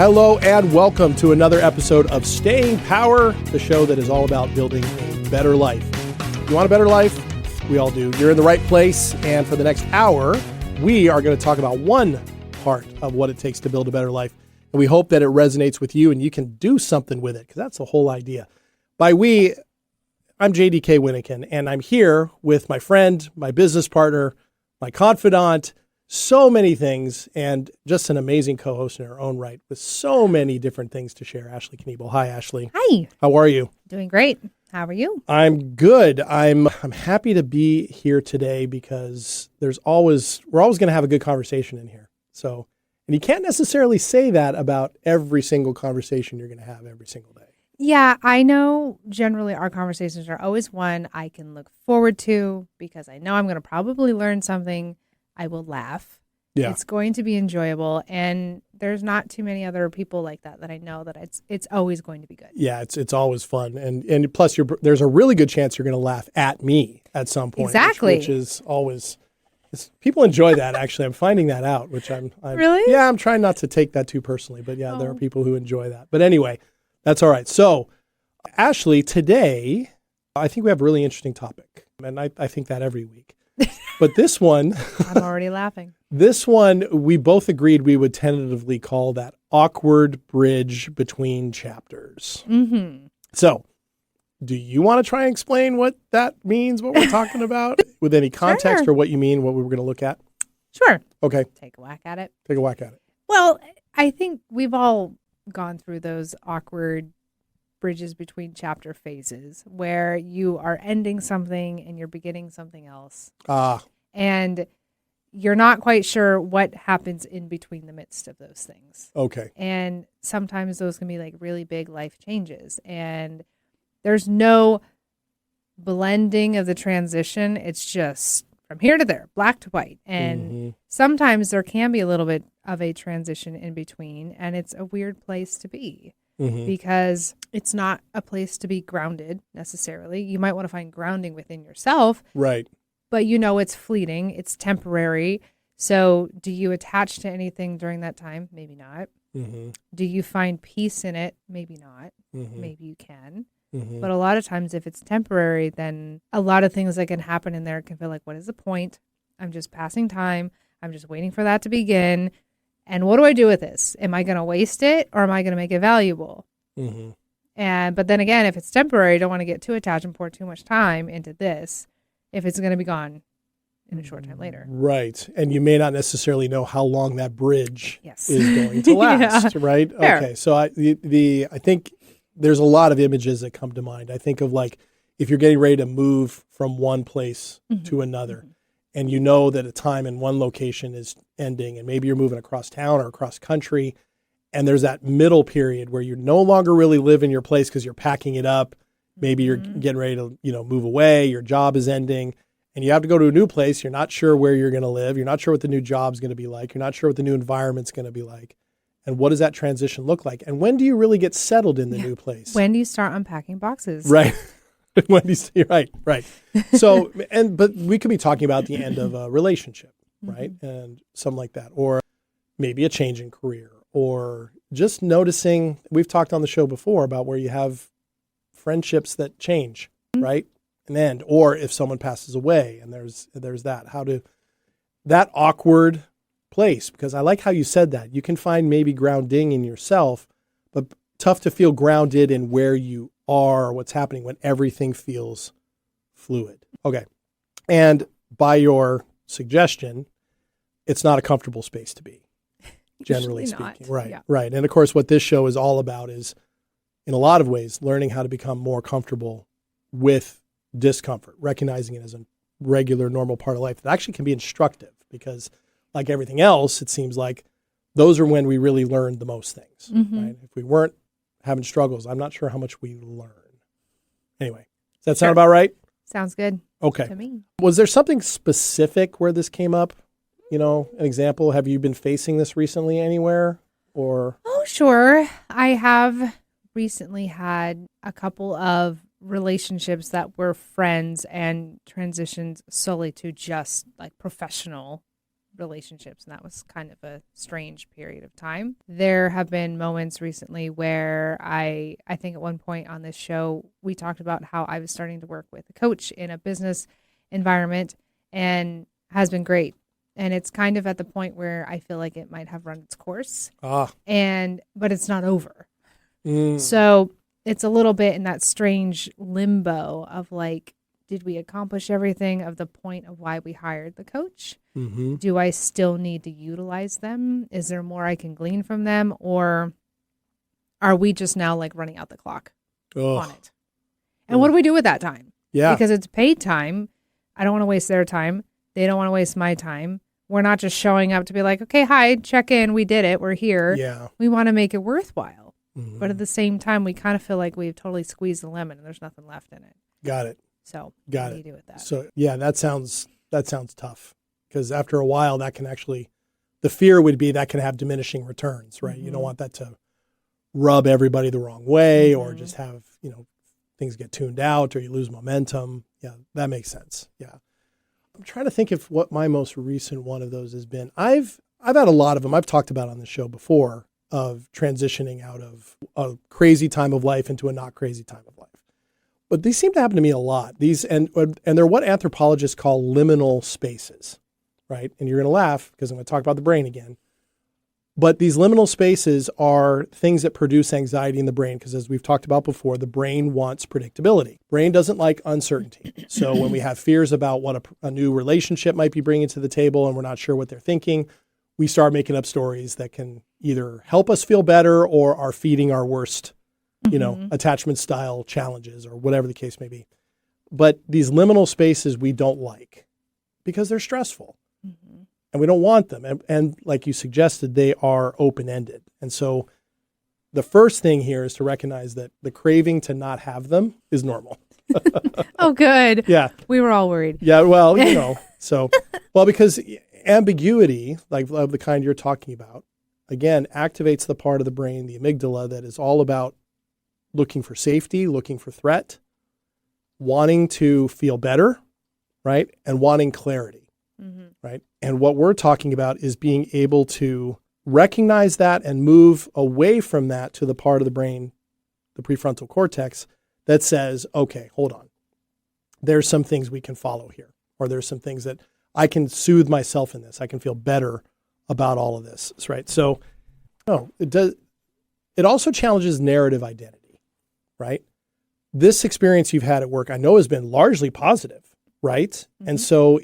Hello and welcome to another episode of Staying Power, the show that is all about building a better life. You want a better life? We all do. You're in the right place, and for the next hour, we are going to talk about one part of what it takes to build a better life, and we hope that it resonates with you and you can do something with it, because that's the whole idea. By we, I'm JDK Winnikin, and I'm here with my friend, my business partner, my confidant, so many things, and just an amazing co-host in her own right with so many different things to share. Ashley Kniebel. Hi, Ashley. Hi. How are you? Doing great. How are you? I'm good. I'm happy to be here today because we're always going to have a good conversation in here. So, and you can't necessarily say that about every single conversation you're going to have every single day. Yeah, I know generally our conversations are always one I can look forward to because I know I'm going to probably learn something. I will laugh. Yeah. It's going to be enjoyable. And there's not too many other people like that I know that it's always going to be good. Yeah, it's always fun. And plus, there's a really good chance you're going to laugh at me at some point. Exactly. Which is always, people enjoy that, actually. I'm finding that out, which I'm Really? Yeah, I'm trying not to take that too personally. But yeah, There are people who enjoy that. But anyway, that's all right. So, Ashley, today, I think we have a really interesting topic. And I think that every week. But this one, I'm already laughing. This one, we both agreed we would tentatively call that awkward bridge between chapters. Mm-hmm. So, do you want to try and explain what that means, what we're talking about, with any context or what you mean, what we were going to look at? Sure. Okay. Take a whack at it. Take a whack at it. Well, I think we've all gone through those awkward bridges between chapter phases where you are ending something and you're beginning something else. And you're not quite sure what happens in between the midst of those things. Okay. And sometimes those can be like really big life changes. And there's no blending of the transition. It's just from here to there, black to white. And sometimes there can be a little bit of a transition in between. And it's a weird place to be. Because it's not a place to be grounded necessarily. You might want to find grounding within yourself. Right. But you know it's fleeting. It's temporary. So do you attach to anything during that time? Maybe not. Do you find peace in it? Maybe not. Maybe you can. But a lot of times if it's temporary, then a lot of things that can happen in there can feel like, what is the point? I'm just passing time. I'm just waiting for that to begin. And what do I do with this? Am I going to waste it or am I going to make it valuable? But then again, if it's temporary, I don't want to get too attached and pour too much time into this if it's going to be gone in a short time later. Right. And you may not necessarily know how long that bridge is going to last, right? Fair. Okay. So I think there's a lot of images that come to mind. I think of like if you're getting ready to move from one place to another. And you know that a time in one location is ending and maybe you're moving across town or across country. And there's that middle period where you no longer really live in your place because you're packing it up. Maybe you're getting ready to, move away. Your job is ending and you have to go to a new place. You're not sure where you're going to live. You're not sure what the new job's going to be like. You're not sure what the new environment's going to be like. And what does that transition look like? And when do you really get settled in the new place? When do you start unpacking boxes? Right. Right. So, but we could be talking about the end of a relationship, right? And something like that. Or maybe a change in career or just noticing, we've talked on the show before about where you have friendships that change, right? And end, or if someone passes away and there's that, that awkward place, because I like how you said that. You can find maybe grounding in yourself, but tough to feel grounded in where you are or what's happening when everything feels fluid. Okay. And by your suggestion, it's not a comfortable space to be, generally speaking. Right. Yeah. Right. And of course, what this show is all about is, in a lot of ways, learning how to become more comfortable with discomfort, recognizing it as a regular, normal part of life that actually can be instructive because, like everything else, it seems like those are when we really learn the most things. Right? If we weren't having struggles, I'm not sure how much we learn. Anyway, does that sound about right? Sounds good. Okay. To me. Was there something specific where this came up? An example? Have you been facing this recently anywhere? Or? Oh, sure. I have recently had a couple of relationships that were friends and transitioned solely to just like professional relationships, and that was kind of a strange period of time. There have been moments recently where I think at one point on this show, we talked about how I was starting to work with a coach in a business environment, and has been great. And it's kind of at the point where I feel like it might have run its course, but it's not over. So it's a little bit in that strange limbo of like, did we accomplish everything of the point of why we hired the coach? Mm-hmm. Do I still need to utilize them? Is there more I can glean from them? Or are we just now like running out the clock on it? And what do we do with that time? Yeah. Because it's paid time. I don't want to waste their time. They don't want to waste my time. We're not just showing up to be like, okay, hi, check in. We did it. We're here. Yeah. We want to make it worthwhile. Mm-hmm. But at the same time, we kind of feel like we've totally squeezed the lemon and there's nothing left in it. Got it. So Got what it. do you do with that? So yeah, that sounds tough, because after a while that can actually, the fear would be that can have diminishing returns, right? You don't want that to rub everybody the wrong way, or just have, things get tuned out or you lose momentum. Yeah, that makes sense. Yeah. I'm trying to think of what my most recent one of those has been. I've had a lot of them. I've talked about on the show before, of transitioning out of a crazy time of life into a not crazy time of life. But these seem to happen to me a lot. These and they're what anthropologists call liminal spaces, right? And you're going to laugh because I'm going to talk about the brain again. But these liminal spaces are things that produce anxiety in the brain, because as we've talked about before, the brain wants predictability. Brain doesn't like uncertainty. So when we have fears about what a new relationship might be bringing to the table and we're not sure what they're thinking, we start making up stories that can either help us feel better or are feeding our worst, attachment style challenges or whatever the case may be. But these liminal spaces we don't like because they're stressful. And we don't want them. And like you suggested, they are open-ended. And so the first thing here is to recognize that the craving to not have them is normal. Oh, good. Yeah. We were all worried. Yeah, well, because ambiguity, like of the kind you're talking about, again, activates the part of the brain, the amygdala, that is all about looking for safety, looking for threat, wanting to feel better, right? And wanting clarity. Right. And what we're talking about is being able to recognize that and move away from that to the part of the brain, the prefrontal cortex, that says, okay, hold on. There's some things we can follow here, or there's some things that I can soothe myself in this. I can feel better about all of this. Right. So, it also challenges narrative identity, right? This experience you've had at work, I know, has been largely positive, right? And so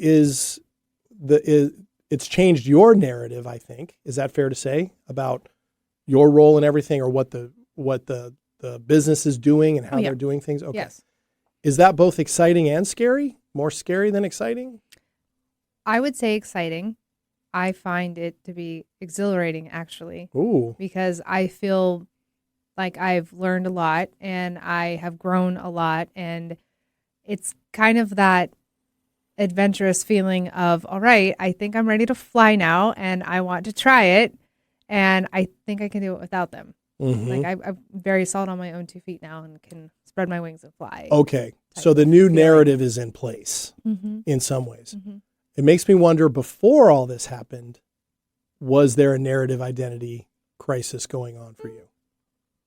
it's changed your narrative, I think. Is that fair to say, about your role in everything, or what the business is doing and how they're doing things? Okay. Yes. Is that both exciting and scary? More scary than exciting? I would say exciting. I find it to be exhilarating, actually. Ooh. Because I feel like I've learned a lot and I have grown a lot, and it's kind of that adventurous feeling of, all right, I think I'm ready to fly now and I want to try it, and I think I can do it without them. Like I'm very solid on my own 2 feet now and can spread my wings and fly. Okay. So the new narrative is in place in some ways. It makes me wonder, before all this happened, was there a narrative identity crisis going on for you?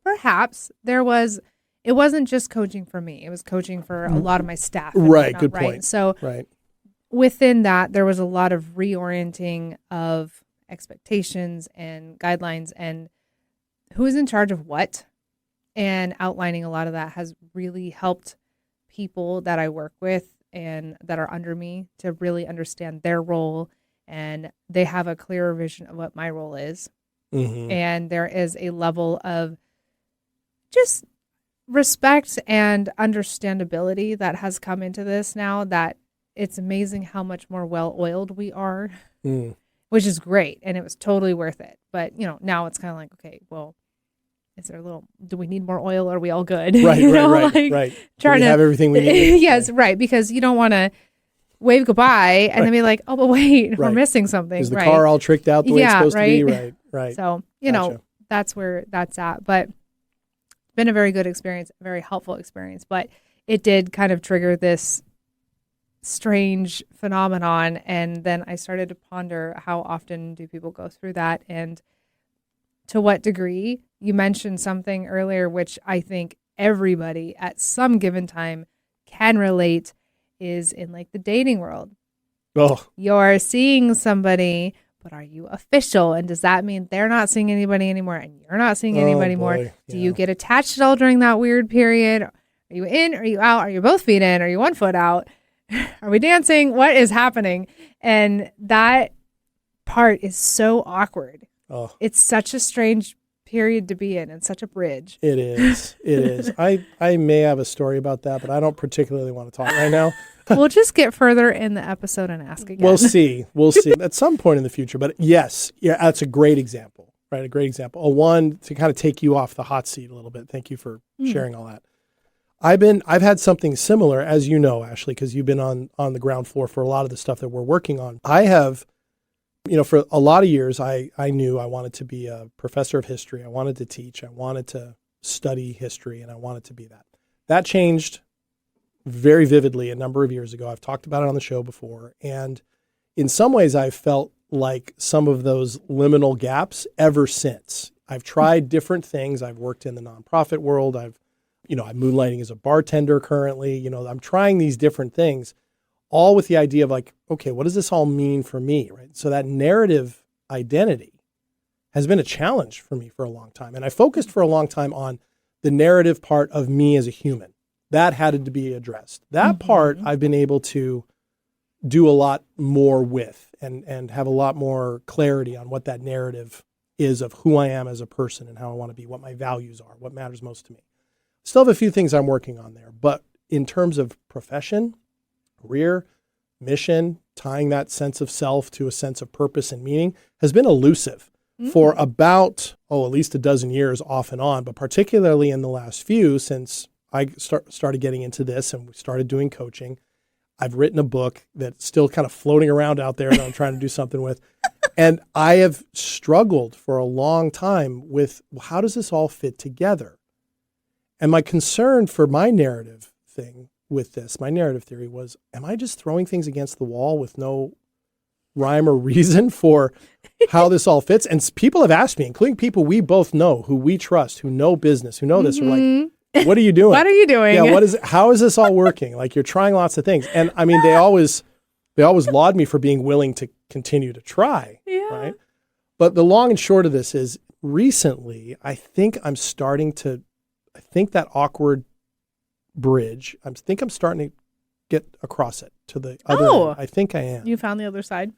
Perhaps there was. It wasn't just coaching for me. It was coaching for a lot of my staff. Right. Good point. So within that, there was a lot of reorienting of expectations and guidelines and who is in charge of what, and outlining a lot of that has really helped people that I work with and that are under me to really understand their role, and they have a clearer vision of what my role is. And there is a level of just respect and understandability that has come into this now, that it's amazing how much more well-oiled we are, which is great. And it was totally worth it. But, now it's kind of like, okay, well, do we need more oil? Or are we all good? Right. Trying to have everything we need. Yes, right. Because you don't want to wave goodbye and then be like, oh, but wait, we're missing something. Is the car all tricked out the way it's supposed to be? Right. So, that's where that's at. But been a very good experience, a very helpful experience. But it did kind of trigger this strange phenomenon. And then I started to ponder, how often do people go through that, and to what degree? You mentioned something earlier, which I think everybody at some given time can relate, is in like the dating world. Oh, You're seeing somebody, but are you official? And does that mean they're not seeing anybody anymore and you're not seeing anybody more? boy. Do you get attached at all during that weird period? Are you in? Are you out? Are you both feet in? Are you 1 foot out? Are we dancing? What is happening? And that part is so awkward. Oh, It's such a strange period to be in, and such a bridge. it is. It is. I may have a story about that, but I don't particularly want to talk right now. We'll just get further in the episode and ask again. We'll see. We'll see at some point in the future. But yes, yeah, that's a great example, right? A great example. One to kind of take you off the hot seat a little bit. Thank you for sharing all that. I've had something similar, as you know, Ashley, because you've been on the ground floor for a lot of the stuff that we're working on. I have, for a lot of years, I knew I wanted to be a professor of history. I wanted to teach. I wanted to study history, and I wanted to be that. That changed very vividly a number of years ago. I've talked about it on the show before. And in some ways, I've felt like some of those liminal gaps ever since. I've tried different things. I've worked in the nonprofit world. I'm moonlighting as a bartender currently. I'm trying these different things, all with the idea of like, okay, what does this all mean for me, right? So that narrative identity has been a challenge for me for a long time. And I focused for a long time on the narrative part of me as a human. That had to be addressed. That part I've been able to do a lot more with and have a lot more clarity on what that narrative is of who I am as a person and how I want to be, what my values are, what matters most to me. Still have a few things I'm working on there, but in terms of profession, career, mission, tying that sense of self to a sense of purpose and meaning has been elusive for about, at least a dozen years off and on, but particularly in the last few since I started getting into this and we started doing coaching. I've written a book that's still kind of floating around out there that I'm trying to do something with. And I have struggled for a long time with how does this all fit together? And my concern for my narrative thing with this, my narrative theory was, am I just throwing things against the wall with no rhyme or reason for how this all fits? And people have asked me, including people we both know, who we trust, who know business, who know this, are like, what are you doing? What are you doing? Yeah, how is this all working? Like, you're trying lots of things. And I mean, they always laud me for being willing to continue to try, right? But the long and short of this is recently, I think that awkward bridge, I'm starting to get across it to the other end. I think I am. You found the other side?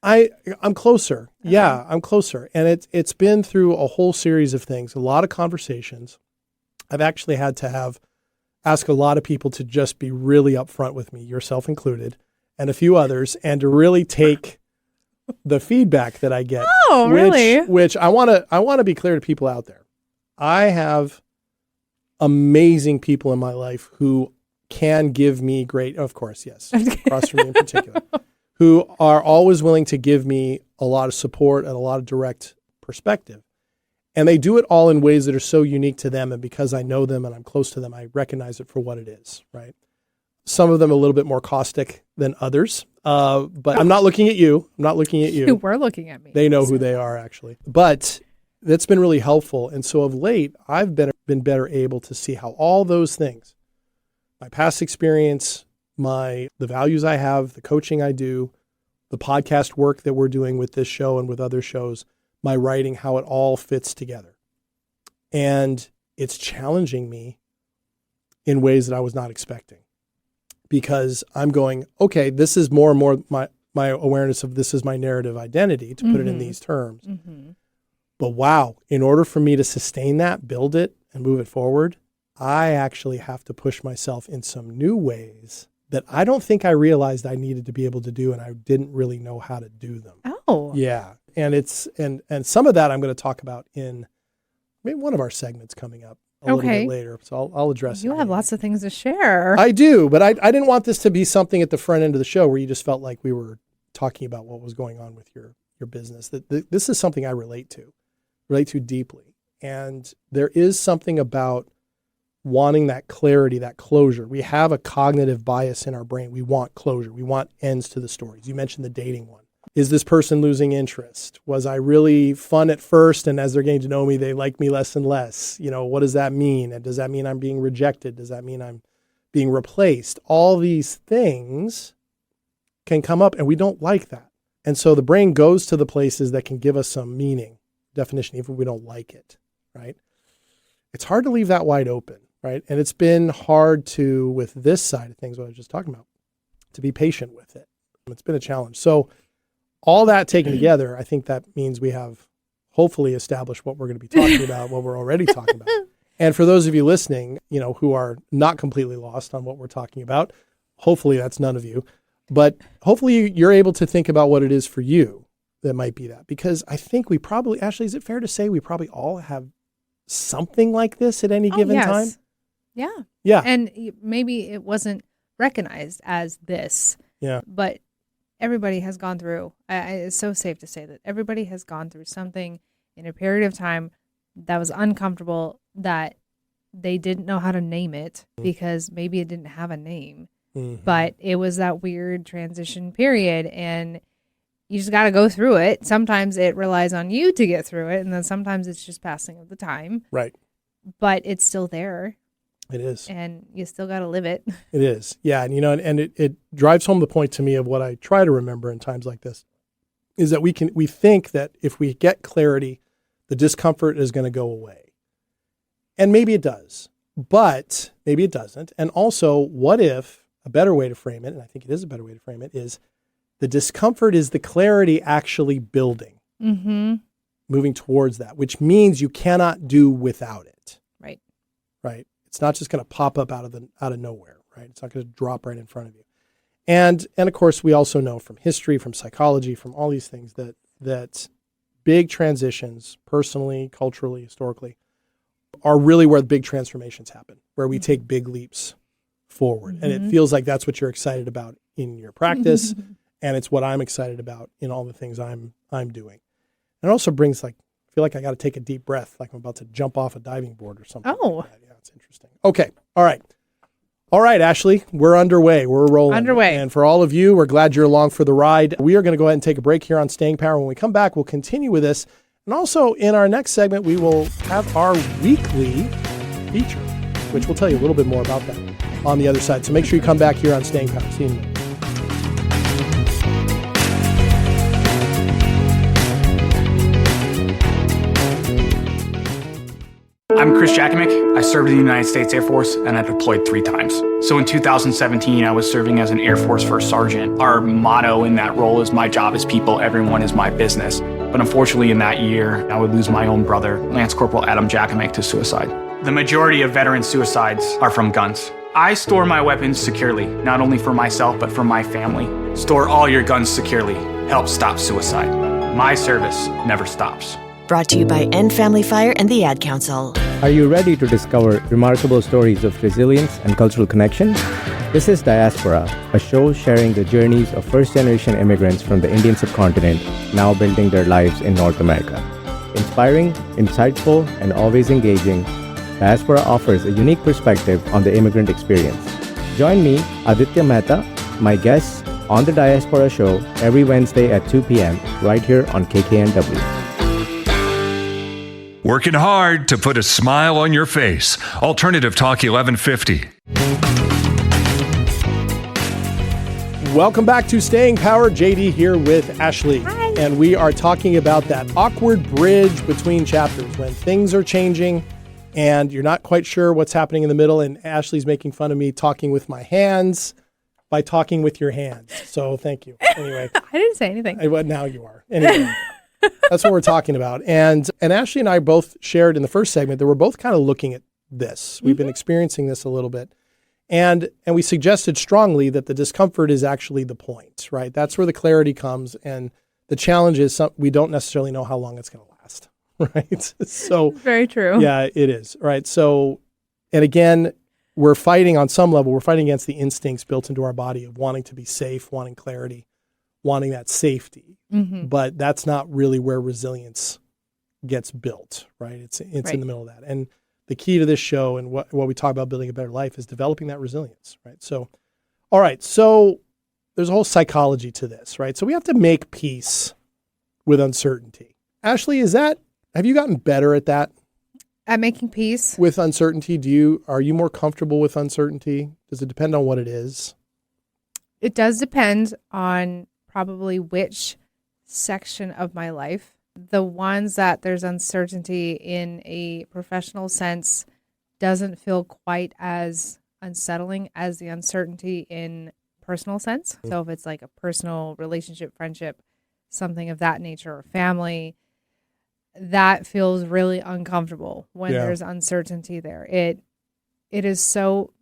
I'm closer. Okay. Yeah, I'm closer. And it's been through a whole series of things, a lot of conversations. I've actually had to ask a lot of people to just be really upfront with me, yourself included, and a few others, and to really take the feedback that I get. Oh, really? Which I want to be clear to people out there. I have amazing people in my life who can give me great, of course, yes, across from me in particular, who are always willing to give me a lot of support and a lot of direct perspective. And they do it all in ways that are so unique to them. And because I know them and I'm close to them, I recognize it for what it is, right? Some of them a little bit more caustic than others. But I'm not looking at you. I'm not looking at you. You were looking at me. They know who they are, actually. But that's been really helpful. And so of late, I've been better able to see how all those things, my past experience, the values I have, the coaching I do, the podcast work that we're doing with this show and with other shows, my writing, how it all fits together. And it's challenging me in ways that I was not expecting, because I'm going, okay, this is more and more my awareness of this is my narrative identity, to put it in these terms. Mm-hmm. But wow, in order for me to sustain that, build it, and move it forward, I actually have to push myself in some new ways that I don't think I realized I needed to be able to do, and I didn't really know how to do them. Oh. Yeah. And it's and some of that I'm going to talk about in maybe one of our segments coming up a little bit later. So I'll address it. You have lots of things to share. I do, but I didn't want this to be something at the front end of the show where you just felt like we were talking about what was going on with your business. This is something I relate to deeply. And there is something about wanting that clarity, that closure. We have a cognitive bias in our brain. We want closure. We want ends to the stories. You mentioned the dating one. Is this person losing interest? Was I really fun at first, and as they're getting to know me, they like me less and less? What does that mean? And does that mean I'm being rejected? Does that mean I'm being replaced? All these things can come up, and we don't like that. And so the brain goes to the places that can give us some meaning, definition, even if we don't like it, right? It's hard to leave that wide open, right? And it's been hard to, with this side of things, what I was just talking about, to be patient with it. It's been a challenge. So all that taken together, I think that means we have hopefully established what we're going to be talking about, what we're already talking about. And for those of you listening, who are not completely lost on what we're talking about, hopefully that's none of you, but hopefully you're able to think about what it is for you that might be that. Because I think we probably, Ashley, is it fair to say we probably all have something like this at any given time? Yeah. Yeah. And maybe it wasn't recognized as this. Yeah. But everybody has gone through, it's so safe to say that everybody has gone through something in a period of time that was uncomfortable, that they didn't know how to name it because maybe it didn't have a name. Mm-hmm. But it was that weird transition period, and you just got to go through it. Sometimes it relies on you to get through it, and then sometimes it's just passing of the time. Right. But it's still there. It is. And you still got to live it. It is. Yeah. And, and it drives home the point to me of what I try to remember in times like this is that we think that if we get clarity, the discomfort is going to go away. And maybe it does, but maybe it doesn't. And also, what if a better way to frame it, and I think it is a better way to frame it, is the discomfort is the clarity actually building, moving towards that, which means you cannot do without it. Right. Right. It's not just going to pop up out of nowhere, right? It's not going to drop right in front of you. And of course, we also know from history, from psychology, from all these things that big transitions, personally, culturally, historically, are really where the big transformations happen, where we take big leaps forward. And it feels like that's what you're excited about in your practice, and it's what I'm excited about in all the things I'm doing. And it also brings I feel like I got to take a deep breath, like I'm about to jump off a diving board or something. Oh. Like that. Yeah, it's interesting. Okay. All right, Ashley, we're underway. We're rolling. And for all of you, we're glad you're along for the ride. We are going to go ahead and take a break here on Staying Power. When we come back, we'll continue with this. And also in our next segment, we will have our weekly feature, which we'll tell you a little bit more about that on the other side. So make sure you come back here on Staying Power. See you in a minute. I'm Chris Jakovic. I served in the United States Air Force and I deployed 3 times. So in 2017, I was serving as an Air Force First Sergeant. Our motto in that role is "My job is people, everyone is my business." But unfortunately in that year, I would lose my own brother, Lance Corporal Adam Jakovic, to suicide. The majority of veteran suicides are from guns. I store my weapons securely, not only for myself, but for my family. Store all your guns securely. Help stop suicide. My service never stops. Brought to you by End Family Fire and the Ad Council. Are you ready to discover remarkable stories of resilience and cultural connection? This is Diaspora, a show sharing the journeys of first-generation immigrants from the Indian subcontinent now building their lives in North America. Inspiring, insightful, and always engaging, Diaspora offers a unique perspective on the immigrant experience. Join me, Aditya Mehta, my guests, on the Diaspora Show every Wednesday at 2 p.m. right here on KKNW. Working hard to put a smile on your face. Alternative Talk 1150. Welcome back to Staying Power. JD here with Ashley. Hi. And we are talking about that awkward bridge between chapters when things are changing and you're not quite sure what's happening in the middle. And Ashley's making fun of me talking with my hands by talking with your hands. So thank you. Anyway. I didn't say anything. Now you are. Anyway. That's what we're talking about. And Ashley and I both shared in the first segment that we're both kind of looking at this. We've been experiencing this a little bit. And we suggested strongly that the discomfort is actually the point, right? That's where the clarity comes. And the challenge is we don't necessarily know how long it's going to last, right? So very true. Yeah, it is. Right. So, and again, we're fighting on some level, we're fighting against the instincts built into our body of wanting to be safe, wanting clarity, wanting that safety. But that's not really where resilience gets built, right? It's right in the middle of that. And the key to this show and what we talk about building a better life is developing that resilience, right? So, all right. So there's a whole psychology to this, right? So we have to make peace with uncertainty. Ashley, have you gotten better at that? At making peace? With uncertainty? Are you more comfortable with uncertainty? Does it depend on what it is? It does depend on probably which section of my life. The ones that there's uncertainty in a professional sense doesn't feel quite as unsettling as the uncertainty in personal sense. So if it's like a personal relationship, friendship, something of that nature, or family, that feels really uncomfortable when there's uncertainty there. It is so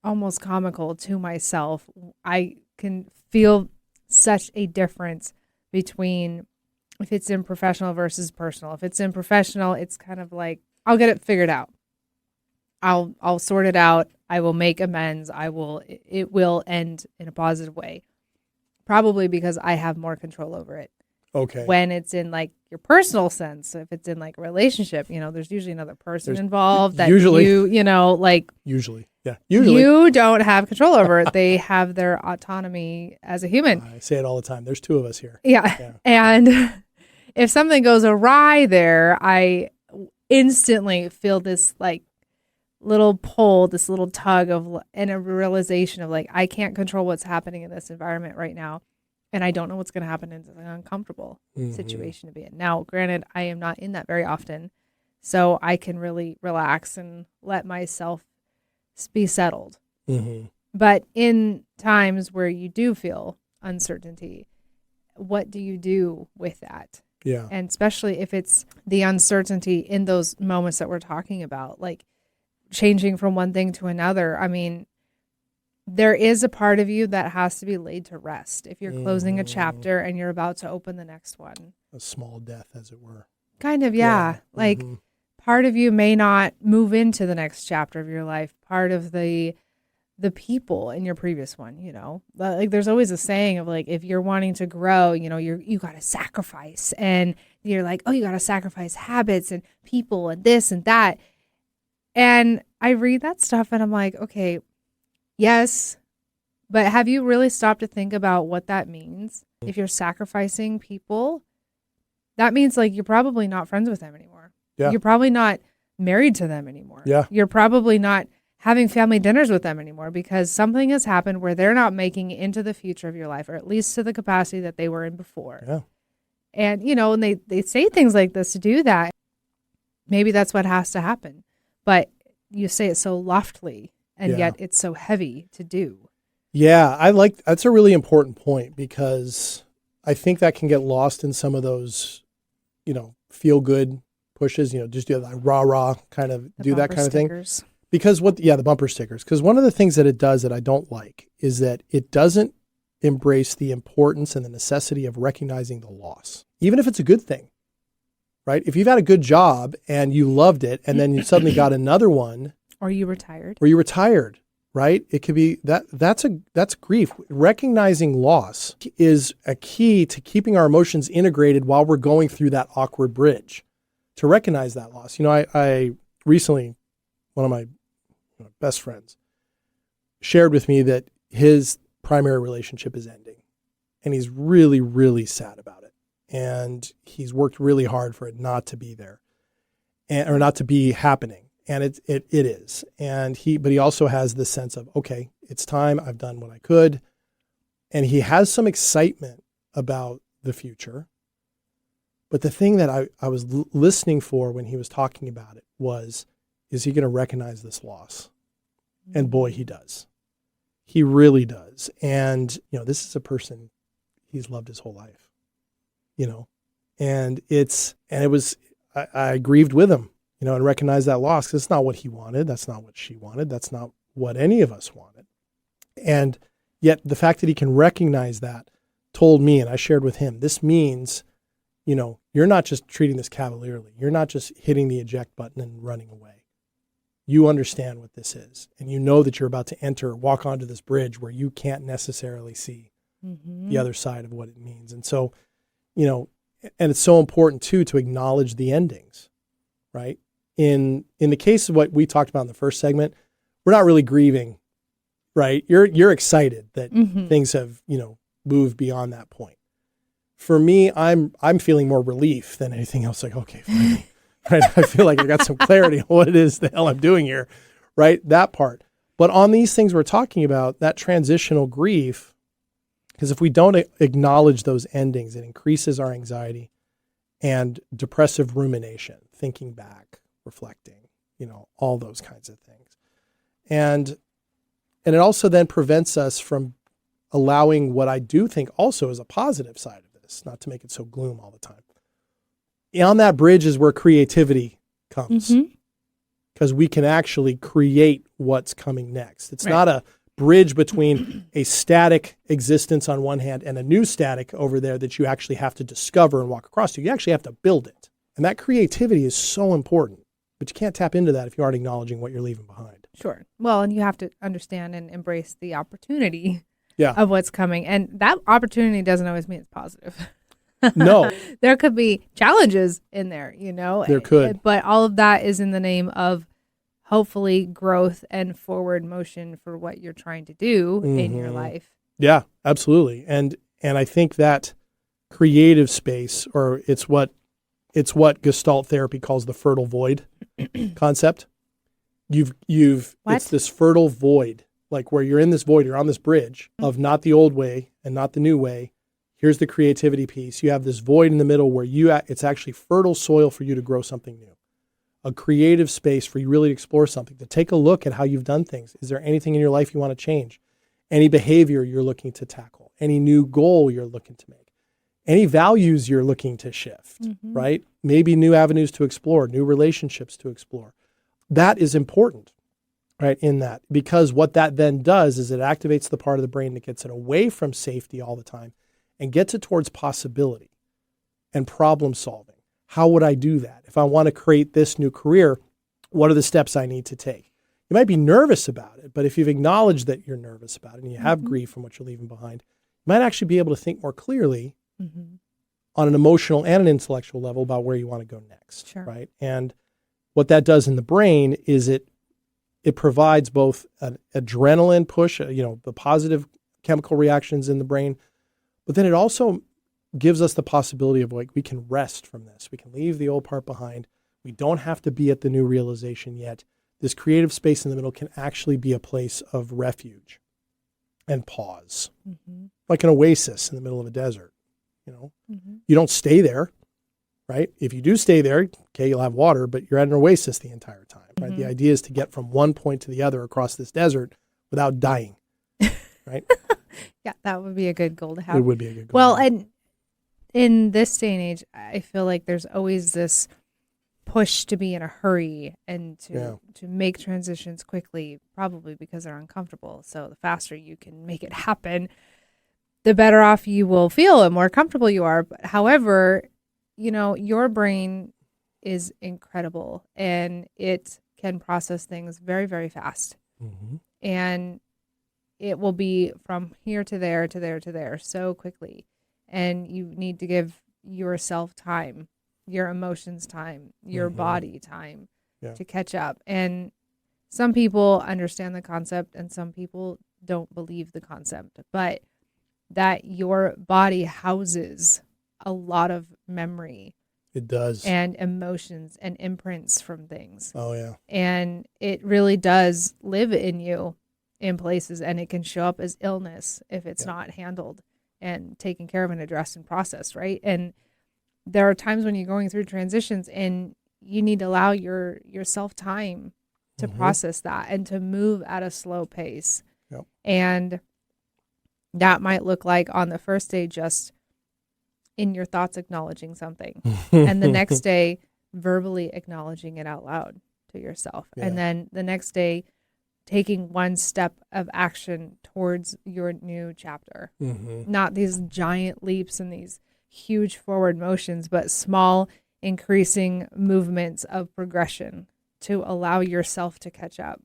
almost comical to myself. I can feel such a difference between if it's in professional versus personal. If it's in professional, it's kind of like, I'll get it figured out. I'll sort it out. I will make amends. It will end in a positive way. Probably because I have more control over it. Okay. When it's in like your personal sense, if it's in like a relationship, there's usually another person involved that usually, usually usually you don't have control over it. They have their autonomy as a human. I say it all the time. There's two of us here. Yeah. And if something goes awry there, I instantly feel this like little pull, this little tug and a realization of like, I can't control what's happening in this environment right now. And I don't know what's going to happen. It's an uncomfortable situation to be in. Now, granted, I am not in that very often, so I can really relax and let myself be settled. Mm-hmm. But in times where you do feel uncertainty, what do you do with that? Yeah. And especially if it's the uncertainty in those moments that we're talking about, like changing from one thing to another. I mean, there is a part of you that has to be laid to rest if you're closing a chapter and you're about to open the next one. A small death, as it were. Kind of, yeah. Like part of you may not move into the next chapter of your life. Part of the people in your previous one, like there's always a saying of like, if you're wanting to grow, you got to sacrifice, and you're like, oh, you got to sacrifice habits and people and this and that. And I read that stuff and I'm like, okay, yes, but have you really stopped to think about what that means? If you're sacrificing people, that means like you're probably not friends with them anymore. Yeah. You're probably not married to them anymore. Yeah. You're probably not having family dinners with them anymore because something has happened where they're not making it into the future of your life, or at least to the capacity that they were in before. Yeah. And, and they say things like this to do that. Maybe that's what has to happen. But you say it so loftily, and yet it's so heavy to do. Yeah, that's a really important point, because I think that can get lost in some of those, feel good pushes, just do that rah kind of do that kind of thing. Because the bumper stickers. Because one of the things that it does that I don't like is that it doesn't embrace the importance and the necessity of recognizing the loss, even if it's a good thing, right? If you've had a good job and you loved it, and then you suddenly got another one. Or you retired. Right? It could be that's grief. Recognizing loss is a key to keeping our emotions integrated while we're going through that awkward bridge. To recognize that loss. I recently, one of my best friends shared with me that his primary relationship is ending, and he's really, really sad about it. And he's worked really hard for it not to be there, or not to be happening. And it is. But he also has this sense of, okay, it's time. I've done what I could. And he has some excitement about the future. But the thing that I was listening for when he was talking about it was, is he going to recognize this loss? And boy, he does. He really does. And, this is a person he's loved his whole life, I grieved with him. And recognize that loss, because it's not what he wanted. That's not what she wanted. That's not what any of us wanted. And yet the fact that he can recognize that told me, and I shared with him, this means, you're not just treating this cavalierly. You're not just hitting the eject button and running away. You understand what this is. And you know that you're about to walk onto this bridge where you can't necessarily see the other side of what it means. And so, and it's so important too, to acknowledge the endings, right? in the case of what we talked about in the first segment, we're not really grieving, right? You're excited that things have, moved beyond that point. For me, I'm feeling more relief than anything else. Like, okay, finally, right? I feel like I got some clarity on what it is the hell I'm doing here, right? That part. But on these things we're talking about, that transitional grief, because if we don't acknowledge those endings, it increases our anxiety and depressive rumination, thinking back, reflecting, all those kinds of things. And it also then prevents us from allowing what I do think also is a positive side of this, not to make it so gloom all the time. On that bridge is where creativity comes, because we can actually create what's coming next. It's not a bridge between a static existence on one hand and a new static over there that you actually have to discover and walk across to. You actually have to build it. And that creativity is so important, but you can't tap into that if you aren't acknowledging what you're leaving behind. Sure. Well, and you have to understand and embrace the opportunity of what's coming. And that opportunity doesn't always mean it's positive. No. There could be challenges in there, There could. But all of that is in the name of hopefully growth and forward motion for what you're trying to do in your life. Yeah, absolutely. And I think that creative space, or it's what Gestalt therapy calls the fertile void concept. It's this fertile void, like where you're in this void, you're on this bridge of not the old way and not the new way. Here's the creativity piece. You have this void in the middle where it's actually fertile soil for you to grow something new. A creative space for you really to explore something, to take a look at how you've done things. Is there anything in your life you want to change? Any behavior you're looking to tackle? Any new goal you're looking to make? Any values you're looking to shift, right? Maybe new avenues to explore, new relationships to explore. That is important, right, in that. Because what that then does is it activates the part of the brain that gets it away from safety all the time and gets it towards possibility and problem solving. How would I do that? If I want to create this new career, what are the steps I need to take? You might be nervous about it, but if you've acknowledged that you're nervous about it and you have grief from what you're leaving behind, you might actually be able to think more clearly on an emotional and an intellectual level about where you want to go next, right? And what that does in the brain is it provides both an adrenaline push, the positive chemical reactions in the brain, but then it also gives us the possibility of we can rest from this. We can leave the old part behind. We don't have to be at the new realization yet. This creative space in the middle can actually be a place of refuge and pause, like an oasis in the middle of a desert. You don't stay there, right? If you do stay there, okay, you'll have water, but you're at an oasis the entire time, right? The idea is to get from one point to the other across this desert without dying, right? Yeah, that would be a good goal to have. It would be a good goal. Well, and in this day and age, I feel like there's always this push to be in a hurry and to make transitions quickly, probably because they're uncomfortable. So the faster you can make it happen, the better off you will feel and more comfortable you are. But however, your brain is incredible and it can process things very, very fast. And it will be from here to there, to there, to there so quickly. And you need to give yourself time, your emotions time, your body time to catch up. And some people understand the concept and some people don't believe the concept, but that your body houses a lot of memory. It does. And emotions and imprints from things. Oh, yeah. And it really does live in you in places, and it can show up as illness if it's not handled and taken care of and addressed and processed, right? And there are times when you're going through transitions and you need to allow yourself time to process that and to move at a slow pace. And that might look like on the first day just in your thoughts acknowledging something and the next day verbally acknowledging it out loud to yourself. And then the next day taking one step of action towards your new chapter. Not these giant leaps and these huge forward motions, but small increasing movements of progression to allow yourself to catch up.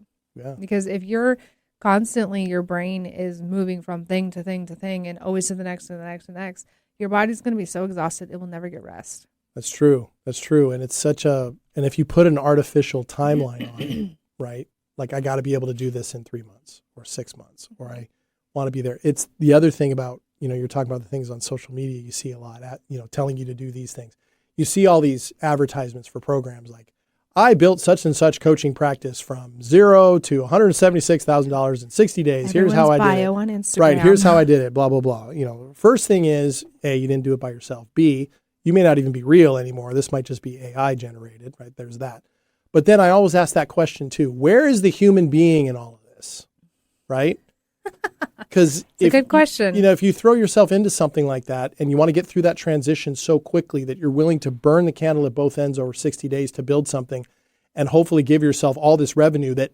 Because if you're constantly, your brain is moving from thing to thing to thing and always to the next and the next and the next, your body's going to be so exhausted it will never get rest. That's true. And it's such a And if you put an artificial timeline on it, right? Like I got to be able to do this in 3 months or 6 months, or I want to be there. It's the other thing about, you're talking about the things on social media you see a lot at, telling you to do these things. You see all these advertisements for programs like, I built such and such coaching practice from $0 to $176,000 in 60 days. Here's how I did it. On Instagram. Right. Here's how I did it. Blah, blah, blah. First thing is, A, you didn't do it by yourself. B, you may not even be real anymore. This might just be AI generated, right? There's that. But then I always ask that question too. Where is the human being in all of this? Right? Because it's a good question. If you throw yourself into something like that and you want to get through that transition so quickly that you're willing to burn the candle at both ends over 60 days to build something and hopefully give yourself all this revenue, that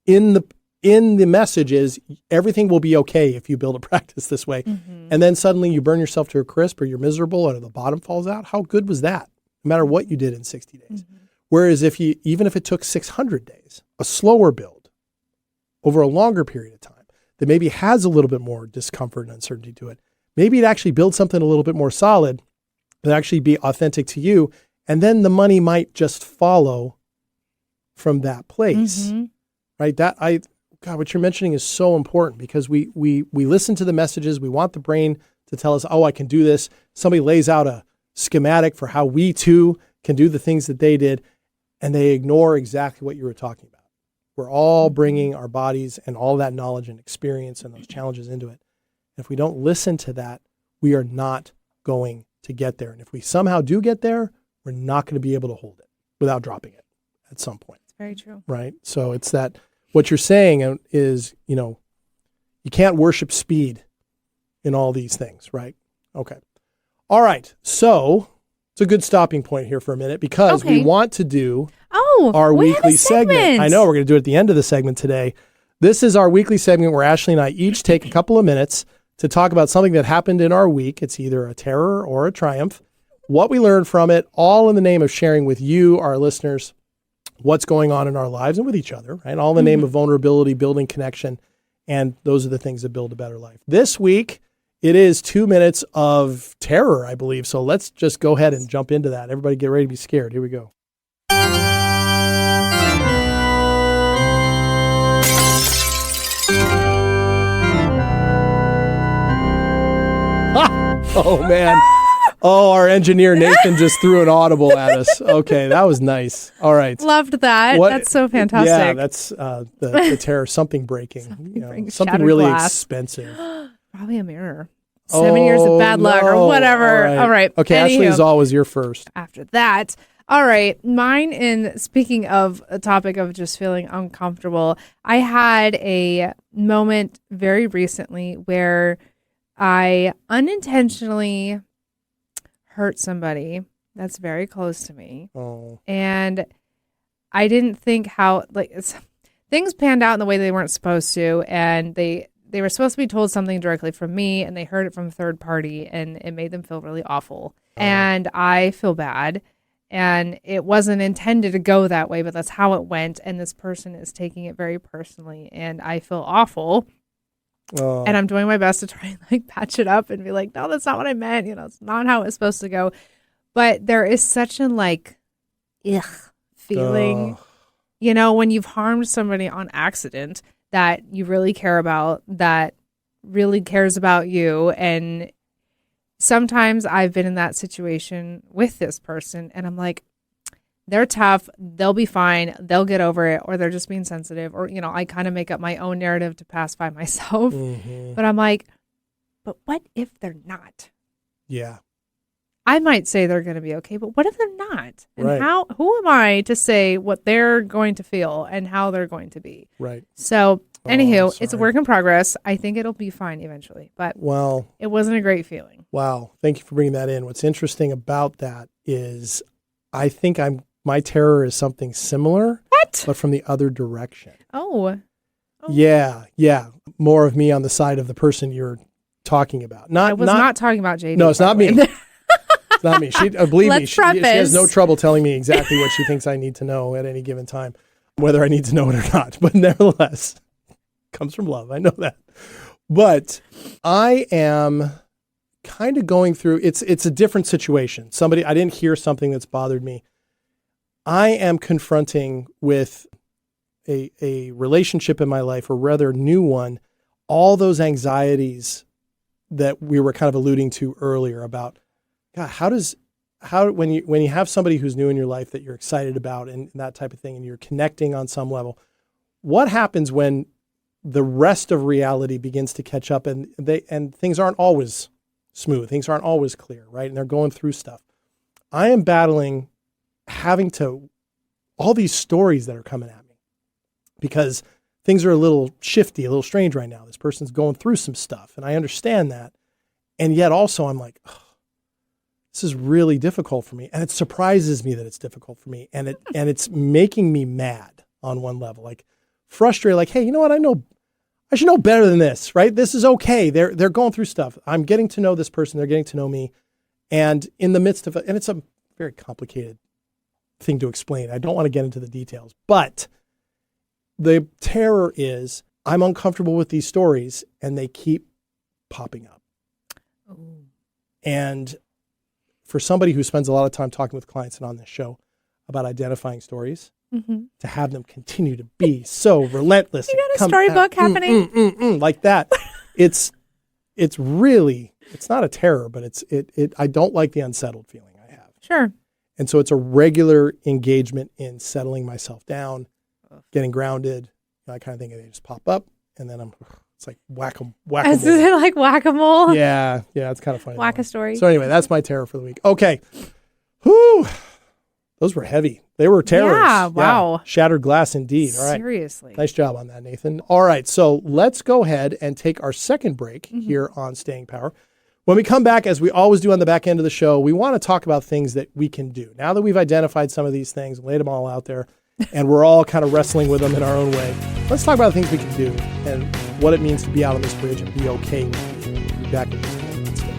in the message is everything will be okay if you build a practice this way. Mm-hmm. And then suddenly you burn yourself to a crisp, or you're miserable, or the bottom falls out. How good was that? No matter what you did in 60 days. Mm-hmm. Whereas even if it took 600 days, a slower build over a longer period of time that maybe has a little bit more discomfort and uncertainty to it, maybe it actually builds something a little bit more solid that actually be authentic to you. And then the money might just follow from that place, mm-hmm. right? God, what you're mentioning is so important, because we listen to the messages. We want the brain to tell us, oh, I can do this. Somebody lays out a schematic for how we too can do the things that they did, and they ignore exactly what you were talking about. We're all bringing our bodies and all that knowledge and experience and those challenges into it. And if we don't listen to that, we are not going to get there. And if we somehow do get there, we're not going to be able to hold it without dropping it at some point. It's very true. Right? So it's that what you're saying is, you can't worship speed in all these things, right? Okay. All right. So it's a good stopping point here for a minute, because we want to do our weekly segment. I know we're going to do it at the end of the segment today. This is our weekly segment where Ashley and I each take a couple of minutes to talk about something that happened in our week. It's either a terror or a triumph, what we learned from it, all in the name of sharing with you, our listeners, what's going on in our lives and with each other, right? All in the name of vulnerability, building connection, and those are the things that build a better life. This week, it is 2 minutes of terror, I believe. So let's just go ahead and jump into that. Everybody get ready to be scared. Here we go. Oh, man. Oh, our engineer Nathan just threw an audible at us. Okay, that was nice. All right. Loved that. That's so fantastic. Yeah, that's the terror, something breaking. Something really expensive. Probably a mirror. 7 years of bad luck or whatever. All right. Okay, Ashley, as always, you're first. After that. All right. Mine, in speaking of a topic of just feeling uncomfortable, I had a moment very recently where I unintentionally hurt somebody that's very close to me. Oh. And I didn't think how, things panned out in the way they weren't supposed to. And they were supposed to be told something directly from me, and they heard it from a third party, and it made them feel really awful. Oh. And I feel bad. And it wasn't intended to go that way, but that's how it went. And this person is taking it very personally, and I feel awful. Oh. And I'm doing my best to try and patch it up and be like, no, that's not what I meant. It's not how it's supposed to go. But there is such an feeling, when you've harmed somebody on accident that you really care about, that really cares about you. And sometimes I've been in that situation with this person, and I'm like, they're tough, they'll be fine, they'll get over it, or they're just being sensitive, or, I kind of make up my own narrative to pacify myself. Mm-hmm. But I'm like, but what if they're not? Yeah. I might say they're going to be okay, but what if they're not? And right. Who am I to say what they're going to feel and how they're going to be? Right. So, anywho, it's a work in progress. I think it'll be fine eventually, but it wasn't a great feeling. Wow. Thank you for bringing that in. What's interesting about that is I think my terror is something similar. What? But from the other direction. Oh. Yeah. More of me on the side of the person you're talking about. I was not talking about JD. No, it's not me. It's not me. Believe me, she has no trouble telling me exactly what she thinks I need to know at any given time, whether I need to know it or not. But nevertheless, comes from love. I know that. But I am kind of going through, it's a different situation. I didn't hear something that's bothered me. I am confronting with a relationship in my life, or rather new one, all those anxieties that we were kind of alluding to earlier about, God, when you have somebody who's new in your life that you're excited about and that type of thing, and you're connecting on some level, what happens when the rest of reality begins to catch up and things aren't always smooth, things aren't always clear, right? And they're going through stuff. I am battling all these stories that are coming at me because things are a little shifty, a little strange right now. This person's going through some stuff, and I understand that. And yet also I'm like, oh, this is really difficult for me. And it surprises me that it's difficult for me. And it's making me mad on one level, like frustrated, like, hey, you know what? I should know better than this, right? This is okay. They're going through stuff. I'm getting to know this person. They're getting to know me. And in the midst of it, and it's a very complicated thing to explain. I don't want to get into the details, but the terror is I'm uncomfortable with these stories and they keep popping up. Oh. And for somebody who spends a lot of time talking with clients and on this show about identifying stories, to have them continue to be so relentless. You got a storybook happening? Like that. It's really, it's not a terror, but I don't like the unsettled feeling I have. Sure. And so it's a regular engagement in settling myself down, getting grounded, that kind of thing. And they just pop up, and then it's like whack-a-mole. Is it like whack-a-mole? Yeah, it's kind of funny. Whack-a-story. So anyway, that's my terror for the week. Okay. Whew. Those were heavy. They were terrors. Yeah, wow. Yeah. Shattered glass indeed. All right. Seriously. Nice job on that, Nathan. All right, so let's go ahead and take our second break here on Staying Power. When we come back, as we always do on the back end of the show, we want to talk about things that we can do. Now that we've identified some of these things, laid them all out there, and we're all kind of wrestling with them in our own way, let's talk about the things we can do and what it means to be out on this bridge and be okay with it. We'll be back in just a moment. Let's go.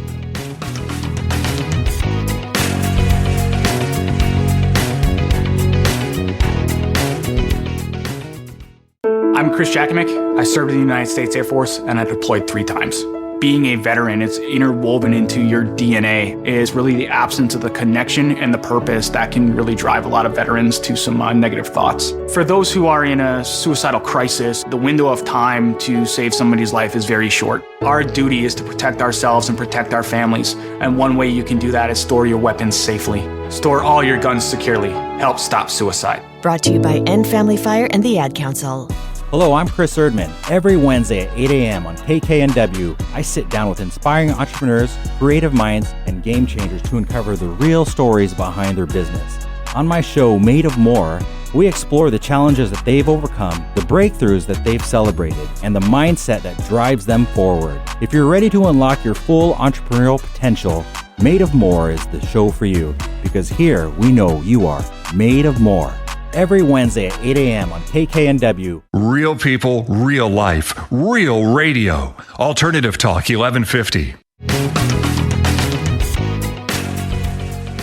I'm Chris Jakovic. I served in the United States Air Force and I deployed 3 times. Being a veteran, it's interwoven into your DNA, is really the absence of the connection and the purpose that can really drive a lot of veterans to some negative thoughts. For those who are in a suicidal crisis, the window of time to save somebody's life is very short. Our duty is to protect ourselves and protect our families. And one way you can do that is store your weapons safely. Store all your guns securely. Help stop suicide. Brought to you by End Family Fire and the Ad Council. Hello, I'm Chris Erdman. Every Wednesday at 8 a.m. on KKNW, I sit down with inspiring entrepreneurs, creative minds, and game changers to uncover the real stories behind their business. On my show, Made of More, we explore the challenges that they've overcome, the breakthroughs that they've celebrated, and the mindset that drives them forward. If you're ready to unlock your full entrepreneurial potential, Made of More is the show for you, because here we know you are made of more. Every Wednesday at 8 a.m. on KKNW. Real people, real life, real radio. Alternative Talk 1150.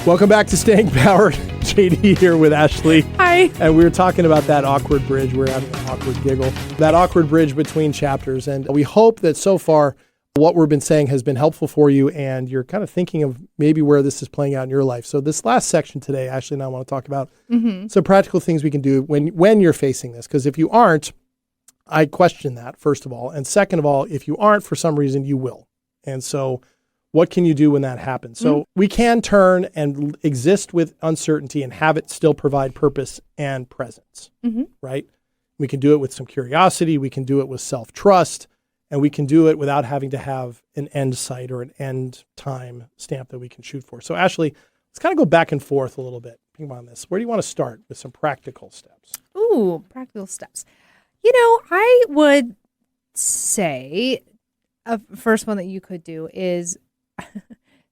Welcome back to Staying Power. JD here with Ashley. Hi. And we were talking about that awkward bridge. We're having an awkward giggle. That awkward bridge between chapters. And we hope that so far what we've been saying has been helpful for you and you're kind of thinking of maybe where this is playing out in your life. So this last section today, Ashley and I want to talk about some practical things we can do when you're facing this. Because if you aren't, I question that, first of all. And second of all, if you aren't, for some reason, you will. And so what can you do when that happens? So we can turn and exist with uncertainty and have it still provide purpose and presence, right? We can do it with some curiosity. We can do it with self-trust. And we can do it without having to have an end site or an end time stamp that we can shoot for. So Ashley, let's kind of go back and forth a little bit on this. Where do you want to start with some practical steps? Ooh, practical steps. You know, I would say a first one that you could do is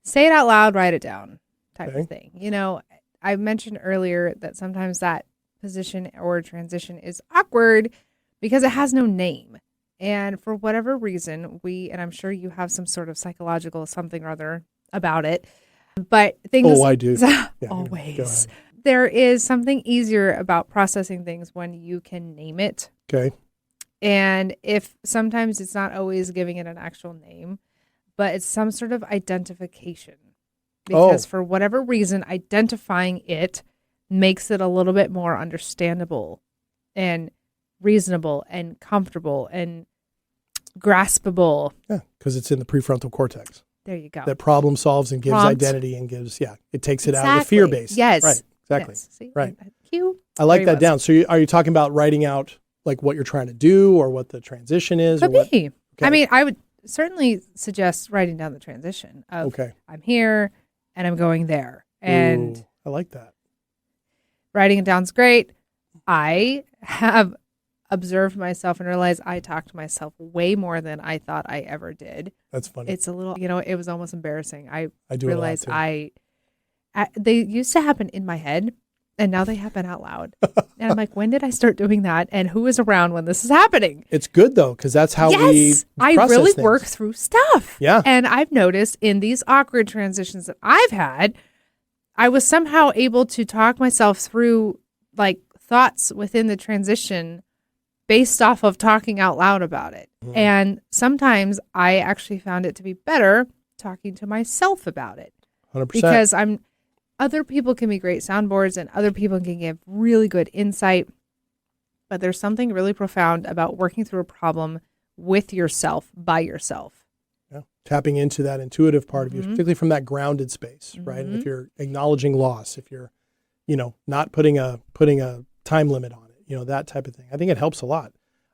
say it out loud, write it down type of thing. You know, I mentioned earlier that sometimes that position or transition is awkward because it has no name. And for whatever reason, and I'm sure you have some sort of psychological something or other about it, but things. Oh, I do. Yeah, always. There is something easier about processing things when you can name it. Okay. And if sometimes it's not always giving it an actual name, but it's some sort of identification. Because for whatever reason, identifying it makes it a little bit more understandable and reasonable and comfortable and graspable. Yeah, because it's in the prefrontal cortex. There you go. That problem solves and gives Prompt. identity and gives, it takes it out of the fear base. Yes. Right, exactly. Yes. See, Right. Cute. I like There that he was. down. So are you talking about writing out like what you're trying to do or what the transition is? Could or what? be. Okay. I mean, I would certainly suggest writing down the transition of Okay. I'm here and I'm going there. And Ooh, I like that. writing it down's great. I have observed myself and realized I talk to myself way more than I thought I ever did. That's funny. It's a little, it was almost embarrassing. I do realized it a lot too. they used to happen in my head and now they happen out loud. And I'm like, when did I start doing that? And who is around when this is happening? It's good though, because that's how we I process really things. work through stuff. Yeah. And I've noticed in these awkward transitions that I've had, I was somehow able to talk myself through like thoughts within the transition based off of talking out loud about it. And sometimes I actually found it to be better talking to myself about it 100%. because other people can be great soundboards and other people can give really good insight. But there's something really profound about working through a problem with yourself, by yourself. Yeah. Tapping into that intuitive part of you, particularly from that grounded space, right? And if you're acknowledging loss, if you're, not putting a time limit on it, that type of thing. I think it helps a lot.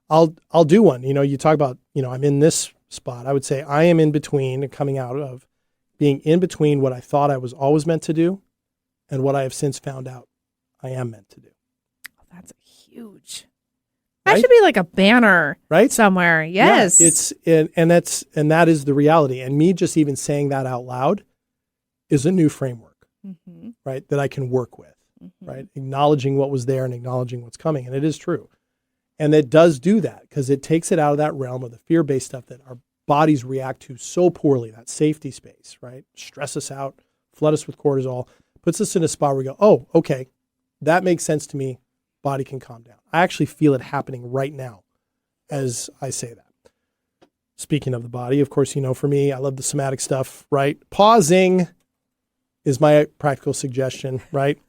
I'll do one. You talk about, I'm in this spot. I would say I am in between, coming out of being in between what I thought I was always meant to do and what I have since found out I am meant to do. Oh, that's huge. That Right? should be like a banner Right? somewhere. Yes. Yeah, and that is the reality. And me just even saying that out loud is a new framework, right? That I can work with, right? Acknowledging what was there and acknowledging what's coming. And it is true. And it does do that because it takes it out of that realm of the fear-based stuff that our bodies react to so poorly, that safety space, right? Stress us out, flood us with cortisol, puts us in a spot where we go, oh, okay, that makes sense to me. Body can calm down. I actually feel it happening right now as I say that. Speaking of the body, of course, for me, I love the somatic stuff, right? Pausing is my practical suggestion, right?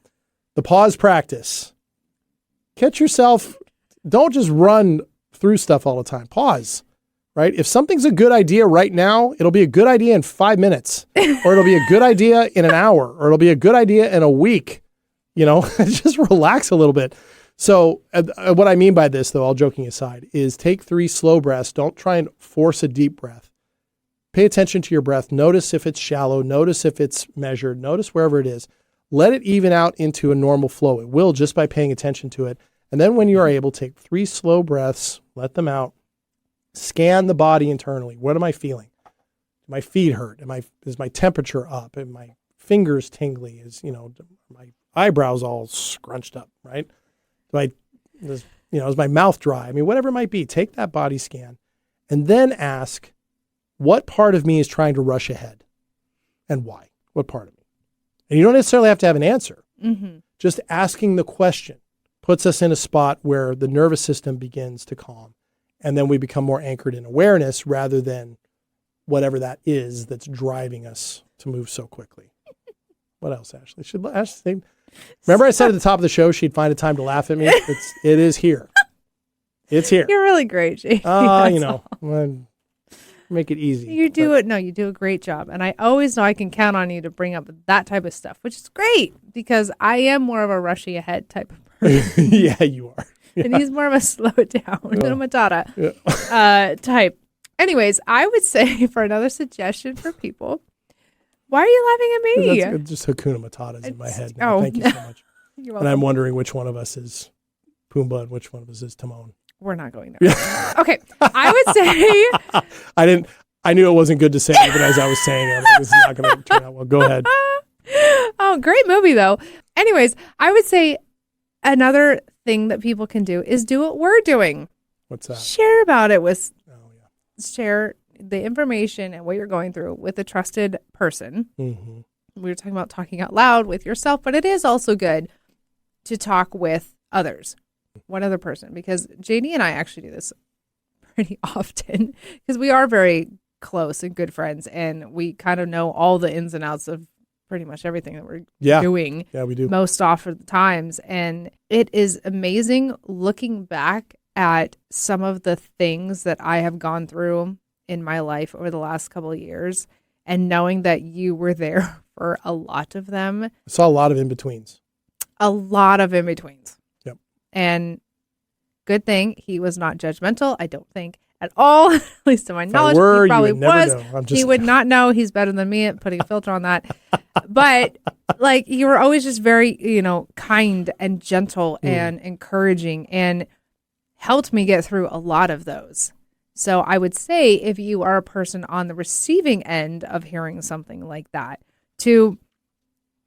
The pause practice. Catch yourself. Don't just run through stuff all the time. Pause, right? If something's a good idea right now, it'll be a good idea in 5 minutes, or it'll be a good idea in an hour, or it'll be a good idea in a week. Just relax a little bit. So what I mean by this, though, all joking aside, is take 3 slow breaths. Don't try and force a deep breath. Pay attention to your breath. Notice if it's shallow. Notice if it's measured. Notice wherever it is. Let it even out into a normal flow. It will just by paying attention to it. And then when you are able, take 3 slow breaths, let them out. Scan the body internally. What am I feeling? Do my feet hurt? Is my temperature up? Are my fingers tingly? Is my eyebrows all scrunched up, right? Is my mouth dry? Whatever it might be, take that body scan and then ask, what part of me is trying to rush ahead and why? What part of me? And you don't necessarily have to have an answer. Just asking the question puts us in a spot where the nervous system begins to calm. And then we become more anchored in awareness rather than whatever that is that's driving us to move so quickly. What else, Ashley? Should Ashley? Remember I said at the top of the show she'd find a time to laugh at me? It is here. It's here. You're really great, JD. Make it easy. You do it. No, you do a great job. And I always know I can count on you to bring up that type of stuff, which is great because I am more of a rushy ahead type of person. Yeah, you are. Yeah. And he's more of a slow it down, Hakuna Matata type. Anyways, I would say for another suggestion for people, why are you laughing at me? That's good. Just Hakuna Matata's in my head now. Oh. Thank you so much. You're And welcome. I'm wondering which one of us is Pumbaa and which one of us is Timon. We're not going there. Okay. I would say I knew it wasn't good to say, even as I was saying it. I'm like, this is not going to turn out well. Go ahead. Oh, great movie though. Anyways, I would say another thing that people can do is do what we're doing. What's that? Share about it with share the information and what you're going through with a trusted person. Mm-hmm. We were talking about talking out loud with yourself, but it is also good to talk with others, one other person, because JD and I actually do this pretty often because we are very close and good friends and we kind of know all the ins and outs of pretty much everything that we're Yeah. doing. Yeah, we do. Most often the times. And it is amazing looking back at some of the things that I have gone through in my life over the last couple of years and knowing that you were there for a lot of them. I saw a lot of in-betweens. A lot of in-betweens. Yep. And good thing he was not judgmental, I don't think, at all, at least to my knowledge. Were, he probably you would never was. know. I'm just, He would not know. He's better than me at putting a filter on that. But like, you were always just very, kind and gentle and encouraging and helped me get through a lot of those. So I would say if you are a person on the receiving end of hearing something like that, to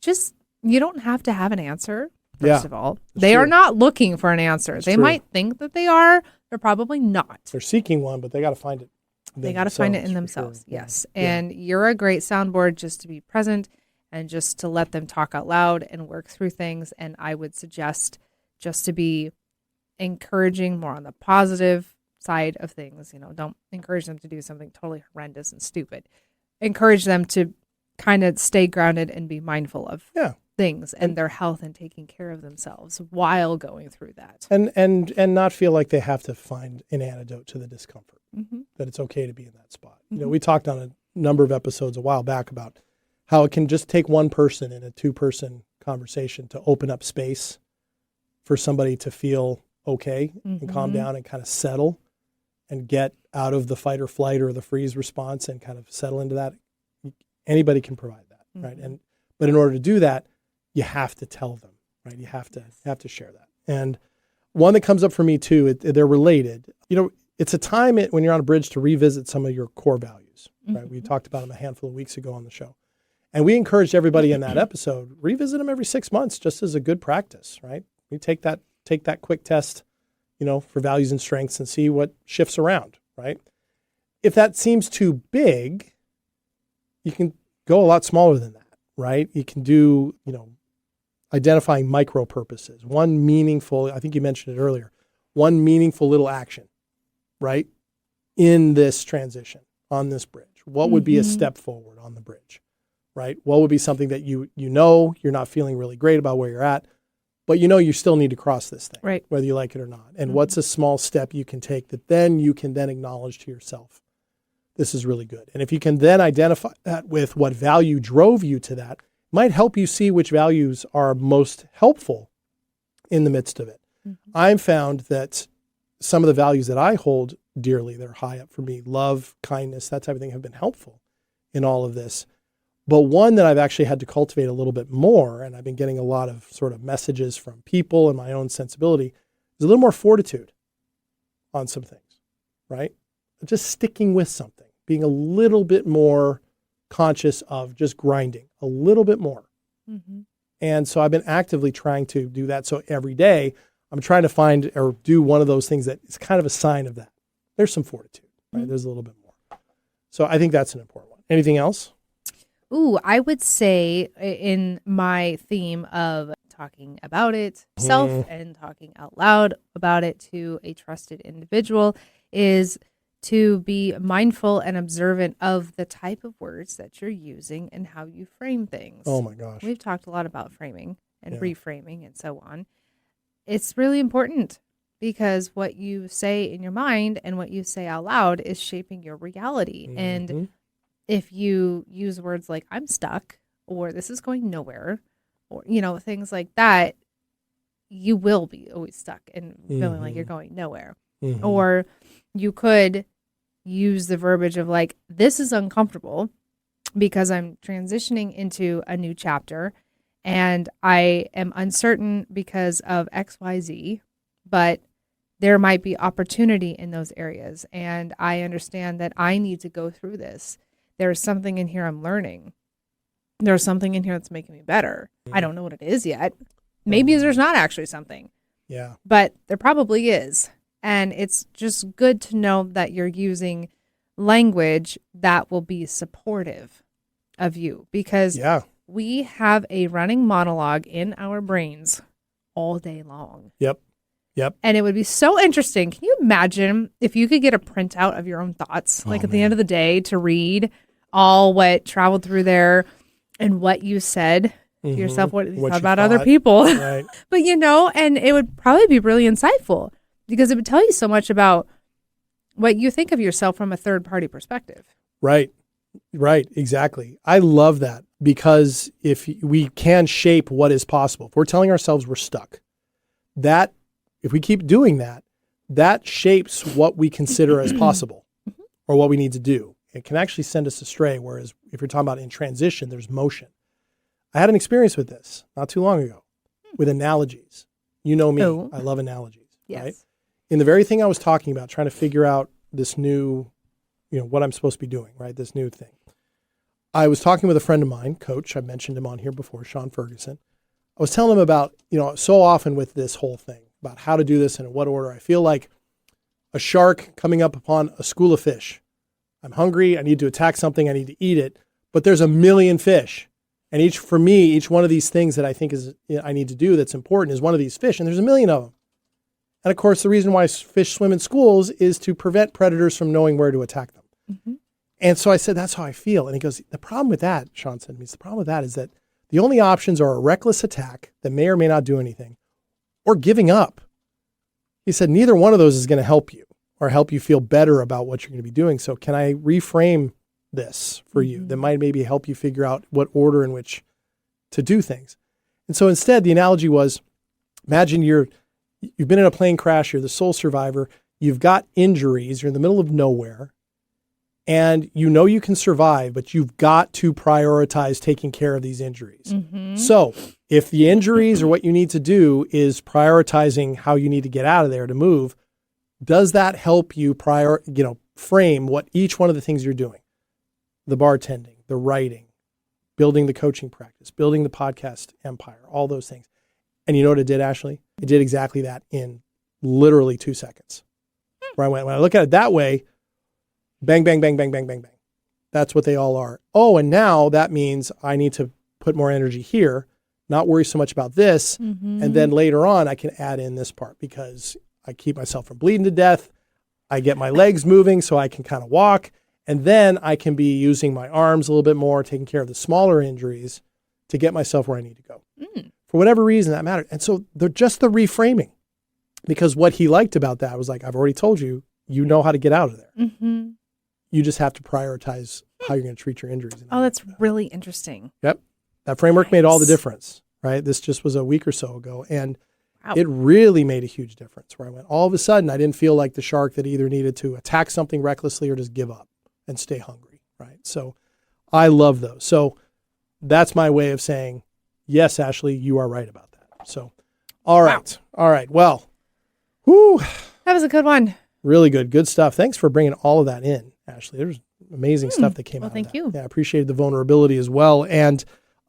just, you don't have to have an answer. First of all, they are not looking for an answer. They might think that they are. They're probably not. They're seeking one, but they got to find it. They got to find it in themselves. Sure. Yes. And you're a great soundboard just to be present and just to let them talk out loud and work through things. And I would suggest just to be encouraging more on the positive side of things. Don't encourage them to do something totally horrendous and stupid. Encourage them to kind of stay grounded and be mindful of things and their health and taking care of themselves while going through that. And not feel like they have to find an antidote to the discomfort, that it's okay to be in that spot. We talked on a number of episodes a while back about how it can just take one person in a 2-person conversation to open up space for somebody to feel okay and calm down and kind of settle and get out of the fight or flight or the freeze response and kind of settle into that. Anybody can provide that, right? But in order to do that, you have to tell them, right? You have to share that. And one that comes up for me too, they're related. It's a time when you're on a bridge to revisit some of your core values, right? We talked about them a handful of weeks ago on the show. And we encouraged everybody in that episode, revisit them every 6 months just as a good practice, right? We take that quick test, for values and strengths and see what shifts around, right? If that seems too big, you can go a lot smaller than that, right? You can do, identifying micro purposes. One meaningful, I think you mentioned it earlier, one meaningful little action, right? In this transition, on this bridge. What would be a step forward on the bridge, right? What would be something that you're not feeling really great about where you're at, but you still need to cross this thing, right? Whether you like it or not. And what's a small step you can take that then you can then acknowledge to yourself, this is really good. And if you can then identify that with what value drove you to that, might help you see which values are most helpful in the midst of it. I've found that some of the values that I hold dearly, they're high up for me, love, kindness, that type of thing, have been helpful in all of this. But one that I've actually had to cultivate a little bit more, and I've been getting a lot of sort of messages from people and my own sensibility, is a little more fortitude on some things, right? Just sticking with something, being a little bit more conscious of just grinding a little bit more. And so I've been actively trying to do that. So every day I'm trying to find or do one of those things that is kind of a sign of that. There's some fortitude, right? There's a little bit more. So I think that's an important one. Anything else? Ooh, I would say in my theme of talking about it self and talking out loud about it to a trusted individual is to be mindful and observant of the type of words that you're using and how you frame things. Oh my gosh. We've talked a lot about framing and reframing and so on. It's really important because what you say in your mind and what you say out loud is shaping your reality. And if you use words like I'm stuck or this is going nowhere or, things like that, you will be always stuck and feeling like you're going nowhere. Or you could use the verbiage of like, this is uncomfortable because I'm transitioning into a new chapter and I am uncertain because of XYZ, but there might be opportunity in those areas. And I understand that I need to go through this. There's something in here I'm learning. There's something in here that's making me better. I don't know what it is yet. Maybe there's not actually something. Yeah. But there probably is. And it's just good to know that you're using language that will be supportive of you because we have a running monologue in our brains all day long. Yep. And it would be so interesting. Can you imagine if you could get a printout of your own thoughts, at the end of the day to read all what traveled through there and what you said to yourself, what you What thought you about other thought. people. Right. But, and it would probably be really insightful because it would tell you so much about what you think of yourself from a third party perspective. Right. Right. Exactly. I love that because if we can shape what is possible, if we're telling ourselves we're stuck, that if we keep doing that, that shapes what we consider as possible or what we need to do. It can actually send us astray. Whereas if you're talking about in transition, there's motion. I had an experience with this not too long ago with analogies. You know me, I love analogies, Yes. right? In the very thing I was talking about, trying to figure out this new, what I'm supposed to be doing, right? This new thing. I was talking with a friend of mine, coach. I mentioned him on here before, Sean Ferguson. I was telling him about, so often with this whole thing about how to do this and in what order. I feel like a shark coming up upon a school of fish. I'm hungry. I need to attack something. I need to eat it. But there's a million fish. And each one of these things that I think is I need to do that's important is one of these fish. And there's a million of them. And of course, the reason why fish swim in schools is to prevent predators from knowing where to attack them. Mm-hmm. And so I said, that's how I feel. And he goes, the problem with that, Sean said to me, the problem with that is that the only options are a reckless attack that may or may not do anything or giving up. He said, neither one of those is going to help you or help you feel better about what you're going to be doing. So can I reframe this for you that might maybe help you figure out what order in which to do things? And so instead, the analogy was, imagine you've been in a plane crash, you're the sole survivor, you've got injuries, you're in the middle of nowhere, and you can survive, but you've got to prioritize taking care of these injuries. Mm-hmm. So if the injuries or what you need to do is prioritizing how you need to get out of there to move, does that help you frame what each one of the things you're doing? The bartending, the writing, building the coaching practice, building the podcast empire, all those things. And you know what it did, Ashley? It did exactly that in literally 2 seconds. Where when I look at it that way, bang, bang, bang, bang, bang, bang, bang. That's what they all are. Oh, and now that means I need to put more energy here, not worry so much about this. Mm-hmm. And then later on, I can add in this part because I keep myself from bleeding to death. I get my legs moving so I can kind of walk. And then I can be using my arms a little bit more, taking care of the smaller injuries to get myself where I need to go. For whatever reason, that mattered. And so they're just the reframing. Because what he liked about that was like, I've already told you, you know how to get out of there. Mm-hmm. You just have to prioritize how you're going to treat your injuries. Oh, that's really interesting. Yep. That framework made all the difference, right? This just was a week or so ago. And it really made a huge difference where I went, all of a sudden, I didn't feel like the shark that either needed to attack something recklessly or just give up and stay hungry, right? So I love those. So that's my way of saying, yes, Ashley, you are right about that. So, all right. Wow. All right. Well, whew. That was a good one. Really good. Good stuff. Thanks for bringing all of that in, Ashley. There's amazing stuff that came out of that. Thank you. Yeah, I appreciated the vulnerability as well. And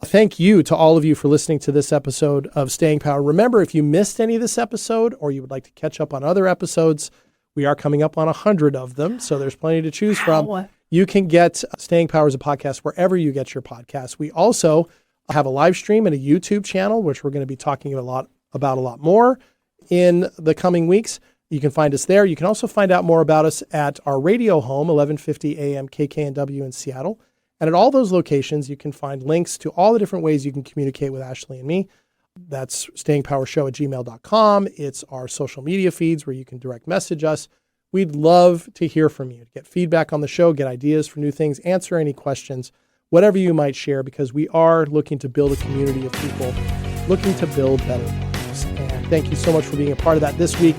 thank you to all of you for listening to this episode of Staying Power. Remember, if you missed any of this episode or you would like to catch up on other episodes, we are coming up on 100 of them. So there's plenty to choose from. You can get Staying Power as a podcast wherever you get your podcasts. We also have a live stream and a YouTube channel, which we're going to be talking about a lot more in the coming weeks. You can find us there. You can also find out more about us at our radio home, 1150 AM KKNW in Seattle. And at all those locations, you can find links to all the different ways you can communicate with Ashley and me. That's stayingpowershow@gmail.com. It's our social media feeds where you can direct message us. We'd love to hear from you, to get feedback on the show, get ideas for new things, answer any questions, whatever you might share, because we are looking to build a community of people looking to build better lives. And thank you so much for being a part of that this week.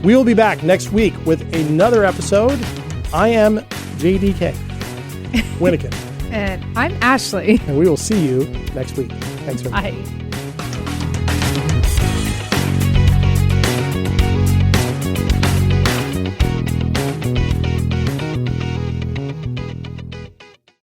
We will be back next week with another episode. I am JDK Winnikin. And I'm Ashley. And we will see you next week. Thanks very much. Bye.